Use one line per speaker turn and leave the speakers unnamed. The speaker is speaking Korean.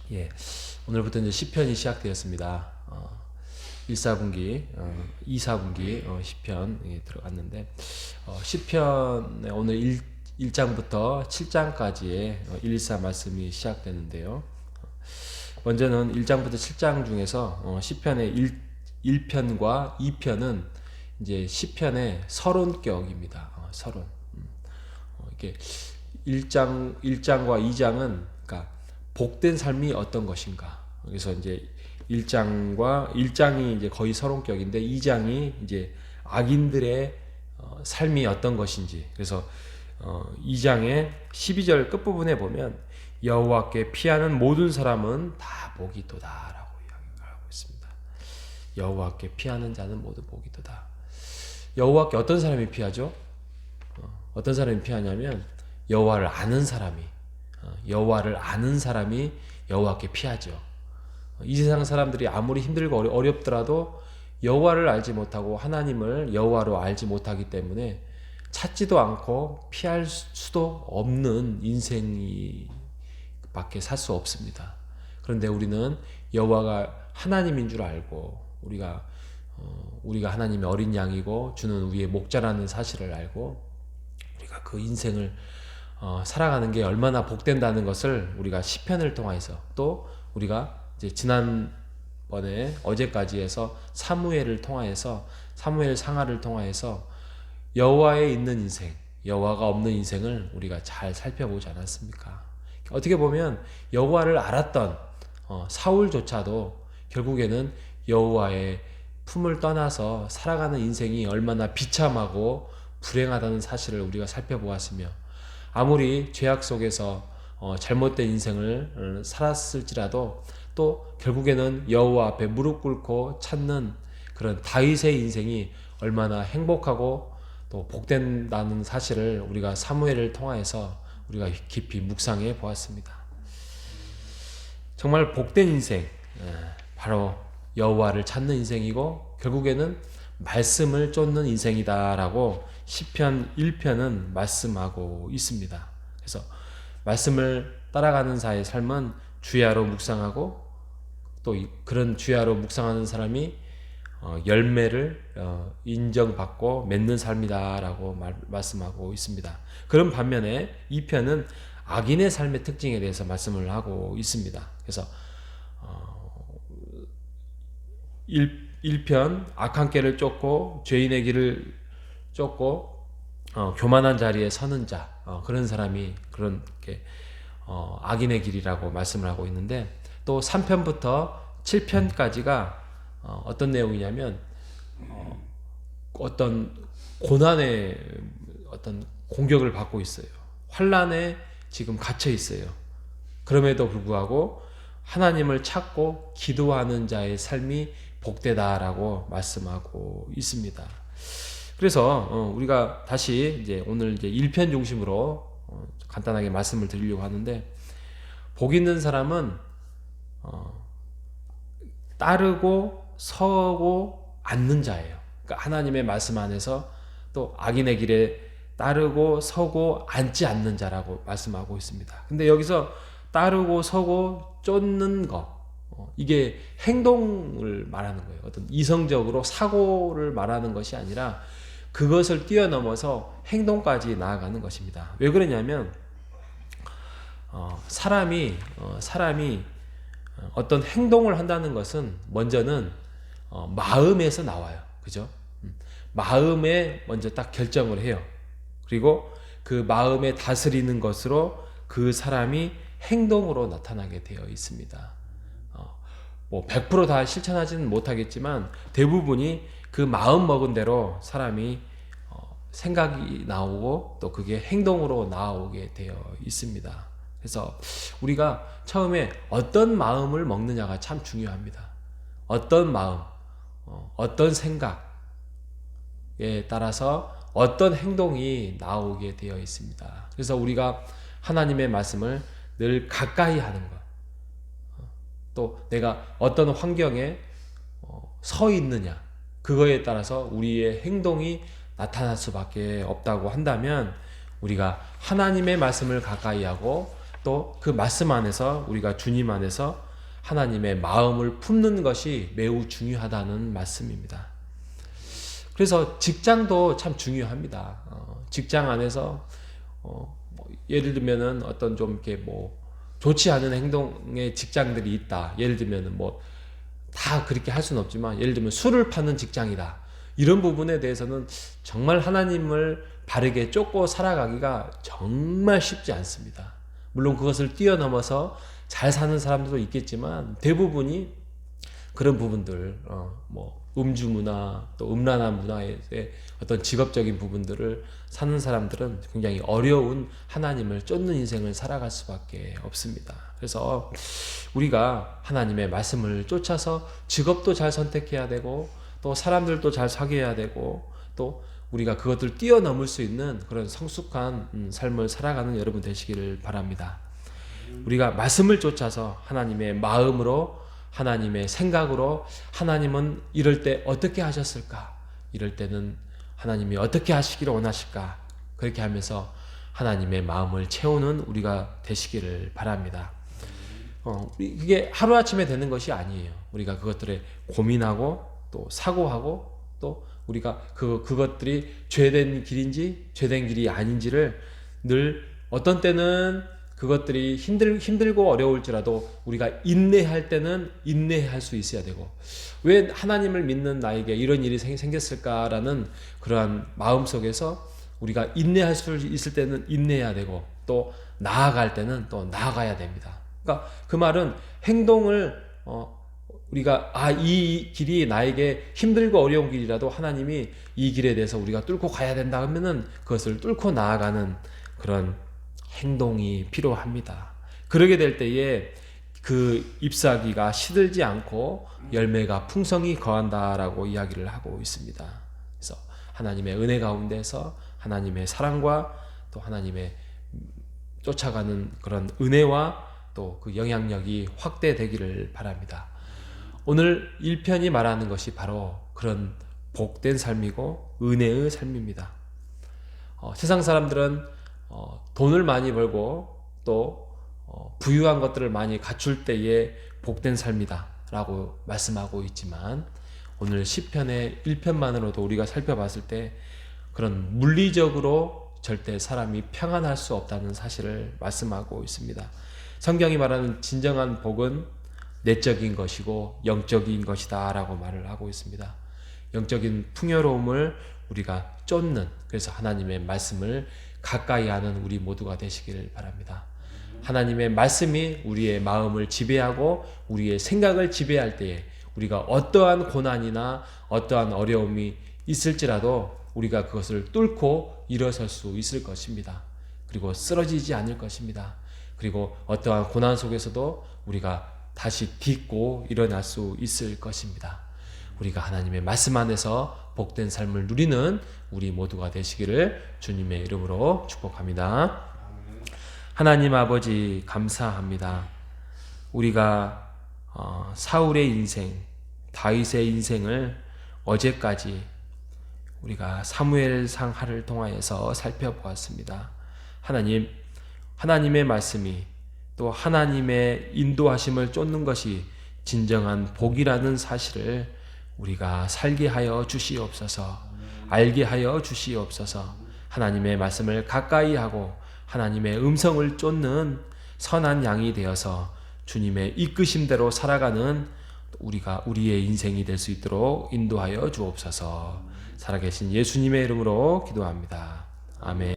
예, 오늘부터 이제 시편이 시작되었습니다. 1사분기, 2사분기 시편 들어갔는데 시편의 오늘 1장부터 7장까지의 1, 2, 4 말씀이 시작되는데요. 먼저는 1장부터 7장 중에서 시편의 1편과 2편은 이제 시편의 서론격입니다. 서론. 이게 1장과 2장은 그러니까 복된 삶이 어떤 것인가. 그래서 이제 1장이 이제 거의 서론격인데 2장이 이제 악인들의 삶이 어떤 것인지. 그래서 2장의 12절 끝부분에 보면 여호와께 피하는 모든 사람은 다 복이 있도다라고 이야기를 하고 있습니다. 여호와께 피하는 자는 모두 복이 있도다. 여호와께 어떤 사람이 피하죠? 어떤 사람이 피하냐면 여호와를 아는 사람이 여호와께 피하죠. 이 세상 사람들이 아무리 힘들고 어렵더라도 여호와를 알지 못하고 하나님을 여호와로 알지 못하기 때문에 찾지도 않고 피할 수도 없는 인생이 밖에 살 수 없습니다. 그런데 우리는 여호와가 하나님인 줄 알고 우리가 하나님의 어린 양이고 주는 우리의 목자라는 사실을 알고 우리가 그 인생을 살아가는 게 얼마나 복된다는 것을 우리가 시편을 통해서 또 우리가 이제 지난번에 어제까지 해서 사무엘 상하를 통하여서 여호와에 있는 인생, 여호와가 없는 인생을 우리가 잘 살펴보지 않았습니까? 어떻게 보면 여호와를 알았던 사울조차도 결국에는 여호와의 품을 떠나서 살아가는 인생이 얼마나 비참하고 불행하다는 사실을 우리가 살펴보았으며 아무리 죄악 속에서 잘못된 인생을 살았을지라도 또 결국에는 여호와 앞에 무릎 꿇고 찾는 그런 다윗의 인생이 얼마나 행복하고 또 복된다는 사실을 우리가 사무엘을 통하여서 우리가 깊이 묵상해 보았습니다. 정말 복된 인생, 바로 여호와를 찾는 인생이고 결국에는 말씀을 쫓는 인생이다라고 시편 1편은 말씀하고 있습니다. 그래서 말씀을 따라가는 자의 삶은 주야로 묵상하고 또 그런 주야로 묵상하는 사람이 열매를 인정받고 맺는 삶이다라고 말씀하고 있습니다. 그런 반면에 2편은 악인의 삶의 특징에 대해서 말씀을 하고 있습니다. 그래서 1편 악한 길을 쫓고 죄인의 길을 쫓고 교만한 자리에 서는 자, 그런 사람이 그런 악인의 길이라고 말씀을 하고 있는데 또 3편부터 7편까지가 어떤 내용이냐면 어떤 고난의 어떤 공격을 받고 있어요. 환난에 지금 갇혀 있어요. 그럼에도 불구하고 하나님을 찾고 기도하는 자의 삶이 복되다라고 말씀하고 있습니다. 그래서 우리가 다시 이제 오늘 이제 1편 중심으로 간단하게 말씀을 드리려고 하는데 복 있는 사람은 따르고 서고 앉는 자예요. 그러니까 하나님의 말씀 안에서 또 악인의 길에 따르고 서고 앉지 않는 자라고 말씀하고 있습니다. 근데 여기서 따르고 서고 쫓는 것, 이게 행동을 말하는 거예요. 어떤 이성적으로 사고를 말하는 것이 아니라 그것을 뛰어넘어서 행동까지 나아가는 것입니다. 왜 그러냐면 사람이 어떤 행동을 한다는 것은 먼저는 마음에서 나와요. 그죠? 마음에 먼저 딱 결정을 해요. 그리고 그 마음에 다스리는 것으로 그 사람이 행동으로 나타나게 되어 있습니다. 100%다 실천하지는 못하겠지만 대부분이 그 마음 먹은 대로 사람이 생각이 나오고 또 그게 행동으로 나오게 되어 있습니다. 그래서 우리가 처음에 어떤 마음을 먹느냐가 참 중요합니다. 어떤 마음, 어떤 생각에 따라서 어떤 행동이 나오게 되어 있습니다. 그래서 우리가 하나님의 말씀을 늘 가까이 하는 것, 또 내가 어떤 환경에 서 있느냐, 그거에 따라서 우리의 행동이 나타날 수밖에 없다고 한다면 우리가 하나님의 말씀을 가까이 하고 또 그 말씀 안에서 우리가 주님 안에서 하나님의 마음을 품는 것이 매우 중요하다는 말씀입니다. 그래서 직장도 참 중요합니다. 직장 안에서 예를 들면은 어떤 좀 이렇게 좋지 않은 행동의 직장들이 있다. 예를 들면은 다 그렇게 할 수는 없지만, 예를 들면 술을 파는 직장이다. 이런 부분에 대해서는 정말 하나님을 바르게 쫓고 살아가기가 정말 쉽지 않습니다. 물론 그것을 뛰어넘어서 잘 사는 사람들도 있겠지만, 대부분이 그런 부분들, 음주문화, 또 음란한 문화의 어떤 직업적인 부분들을 사는 사람들은 굉장히 어려운 하나님을 쫓는 인생을 살아갈 수밖에 없습니다. 그래서 우리가 하나님의 말씀을 쫓아서 직업도 잘 선택해야 되고, 또 사람들도 잘 사귀어야 되고, 또 우리가 그것들 뛰어넘을 수 있는 그런 성숙한 삶을 살아가는 여러분 되시기를 바랍니다. 우리가 말씀을 쫓아서 하나님의 마음으로, 하나님의 생각으로, 하나님은 이럴 때 어떻게 하셨을까? 이럴 때는 하나님이 어떻게 하시기를 원하실까? 그렇게 하면서 하나님의 마음을 채우는 우리가 되시기를 바랍니다. 이게 하루아침에 되는 것이 아니에요. 우리가 그것들에 고민하고 또 사고하고, 또 우리가 그것들이 죄된 길인지 죄된 길이 아닌지를 늘, 어떤 때는 그것들이 힘들고 어려울지라도 우리가 인내할 때는 인내할 수 있어야 되고, 왜 하나님을 믿는 나에게 이런 일이 생겼을까라는 그러한 마음 속에서 우리가 인내할 수 있을 때는 인내해야 되고, 또 나아갈 때는 또 나아가야 됩니다. 그러니까 그 말은 행동을 우리가 이 길이 나에게 힘들고 어려운 길이라도 하나님이 이 길에 대해서 우리가 뚫고 가야 된다 하면은 그것을 뚫고 나아가는 그런 행동이 필요합니다. 그러게 될 때에 그 잎사귀가 시들지 않고 열매가 풍성히 거한다라고 이야기를 하고 있습니다. 그래서 하나님의 은혜 가운데서 하나님의 사랑과 또 하나님의 쫓아가는 그런 은혜와 또 그 영향력이 확대되기를 바랍니다. 오늘 1편이 말하는 것이 바로 그런 복된 삶이고 은혜의 삶입니다. 세상 사람들은 돈을 많이 벌고 또 부유한 것들을 많이 갖출 때에 복된 삶이다 라고 말씀하고 있지만, 오늘 시편의 1편만으로도 우리가 살펴봤을 때 그런 물리적으로 절대 사람이 평안할 수 없다는 사실을 말씀하고 있습니다. 성경이 말하는 진정한 복은 내적인 것이고 영적인 것이다 라고 말을 하고 있습니다. 영적인 풍요로움을 우리가 쫓는, 그래서 하나님의 말씀을 가까이 하는 우리 모두가 되시기를 바랍니다. 하나님의 말씀이 우리의 마음을 지배하고 우리의 생각을 지배할 때에 우리가 어떠한 고난이나 어떠한 어려움이 있을지라도 우리가 그것을 뚫고 일어설 수 있을 것입니다. 그리고 쓰러지지 않을 것입니다. 그리고 어떠한 고난 속에서도 우리가 다시 딛고 일어날 수 있을 것입니다. 우리가 하나님의 말씀 안에서 복된 삶을 누리는 우리 모두가 되시기를 주님의 이름으로 축복합니다. 하나님 아버지 감사합니다. 우리가 사울의 인생, 다윗의 인생을 어제까지 우리가 사무엘상 하를 통하여서 살펴보았습니다. 하나님, 하나님의 말씀이 또 하나님의 인도하심을 쫓는 것이 진정한 복이라는 사실을 우리가 살게 하여 주시옵소서. 알게 하여 주시옵소서. 하나님의 말씀을 가까이 하고 하나님의 음성을 쫓는 선한 양이 되어서 주님의 이끄심대로 살아가는 우리의 인생이 될 수 있도록 인도하여 주옵소서. 살아계신 예수님의 이름으로 기도합니다. 아멘.